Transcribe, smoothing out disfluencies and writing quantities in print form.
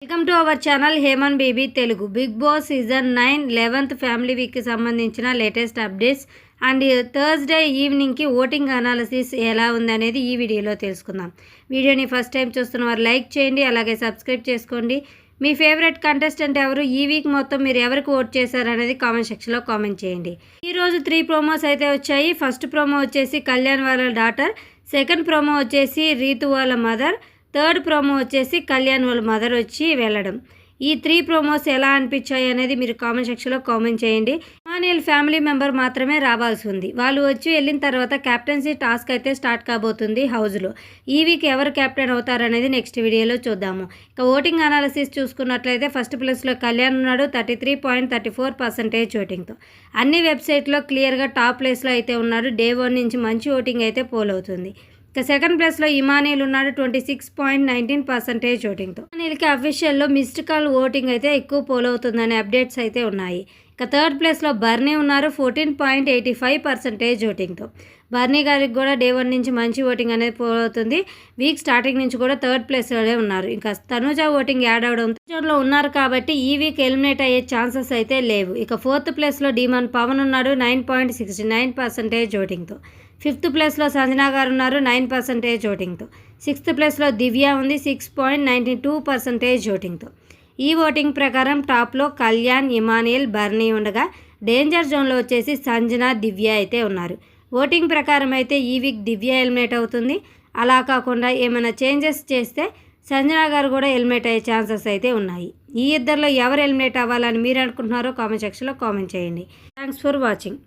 Welcome to our channel Heman baby Telugu. Bigg Boss season 9 11th family వీక్కి సంబంధించిన latest updates and Thursday ఈవినింగ్కి voting analysis ఎలా ఉందనేది ఈ వీడియోలో తెలుసుకుందాం. వీడియోని ఫస్ట్ టైం చూస్తున్న వారు లైక్ చేయండి, అలాగే సబ్స్క్రైబ్ చేసుకోండి. మీ ఫేవరెట్ కంటెస్టెంట్ ఎవరు, ఈ వీక్ మొత్తం మీరు ఎవరికి ఓట్ చేశారనేది కామెంట్ సెక్షన్లో కామెంట్ చేయండి. ఈరోజు 3 ప్రోమోస్ అయితే వచ్చాయి. ఫస్ట్ ప్రోమో వచ్చేసి కళ్యాణ్ వాళ్ళ డాటర్, సెకండ్ ప్రోమో వచ్చేసి రీతు వాళ్ళ మదర్, థర్డ్ ప్రోమో వచ్చేసి కళ్యాణ్ వాళ్ళ మదర్ వచ్చి వెళ్ళడం. ఈ 3 ప్రోమోస్ ఎలా అనిపించాయి అనేది మీరు కామెంట్ సెక్షన్లో కామెంట్ చేయండి. ఇమానియల్ ఫ్యామిలీ మెంబర్ మాత్రమే రావాల్సి ఉంది. వాళ్ళు వచ్చి వెళ్ళిన తర్వాత క్యాప్టెన్సీ టాస్క్ అయితే స్టార్ట్ కాబోతుంది హౌస్లో. ఈ వీక్ ఎవరు క్యాప్టెన్ అవుతారనేది నెక్స్ట్ వీడియోలో చూద్దాము. ఇక ఓటింగ్ అనాలిసిస్ చూసుకున్నట్లయితే ఫస్ట్ ప్లేస్లో కళ్యాణ్ ఉన్నాడు 33.34% ఓటింగ్తో. అన్ని వెబ్సైట్లో క్లియర్గా టాప్ ప్లేస్లో అయితే ఉన్నాడు. డే 1 నుంచి మంచి ఓటింగ్ అయితే పోల్ అవుతుంది. ఇక సెకండ్ ప్లేస్లో ఇమానియల్ ఉన్నాడు 26.19% ఓటింగ్తో. ఇమానియల్కి అఫీషియల్లో మిస్డ్ కాల్ ఓటింగ్ అయితే ఎక్కువ పోల్ అవుతుందనే అప్డేట్స్ అయితే ఉన్నాయి. ఇక థర్డ్ ప్లేస్లో బర్నీ ఉన్నారు 14.85% ఓటింగ్తో. బర్నీ గారికి కూడా డే 1 నుంచి మంచి ఓటింగ్ అనేది పోల్ అవుతుంది. వీక్ స్టార్టింగ్ నుంచి కూడా థర్డ్ ప్లేస్లోనే ఉన్నారు. ఇంకా తనుజ ఓటింగ్ యాడ్ అవడంతో జోన్లో ఉన్నారు కాబట్టి ఈ వీక్ ఎలిమినేట్ అయ్యే ఛాన్సెస్ అయితే లేవు. ఇక ఫోర్త్ ప్లేస్లో డీమన్ పవన్ ఉన్నాడు 9.69% ఓటింగ్తో. ఫిఫ్త్ ప్లేస్లో సంజనా గారు ఉన్నారు 9% ఓటింగ్తో. సిక్స్త్ ప్లేస్లో దివ్య ఉంది 6.92% ఓటింగ్తో. ఈ ఓటింగ్ ప్రకారం టాప్లో కళ్యాణ్, ఇమానియల్, బర్నీ ఉండగా డేంజర్ జోన్లో వచ్చేసి సంజన, దివ్య అయితే ఉన్నారు. ఓటింగ్ ప్రకారం అయితే ఈ వీక్ దివ్య ఎలిమినేట్ అవుతుంది. అలా కాకుండా ఏమైనా చేంజెస్ చేస్తే సంజన గారు కూడా ఎలిమినేట్ అయ్యే ఛాన్సెస్ అయితే ఉన్నాయి. ఈ ఇద్దరిలో ఎవరు ఎలిమినేట్ అవ్వాలని మీరు అనుకుంటున్నారో కామెంట్ సెక్షన్లో కామెంట్ చేయండి. Thanks for watching.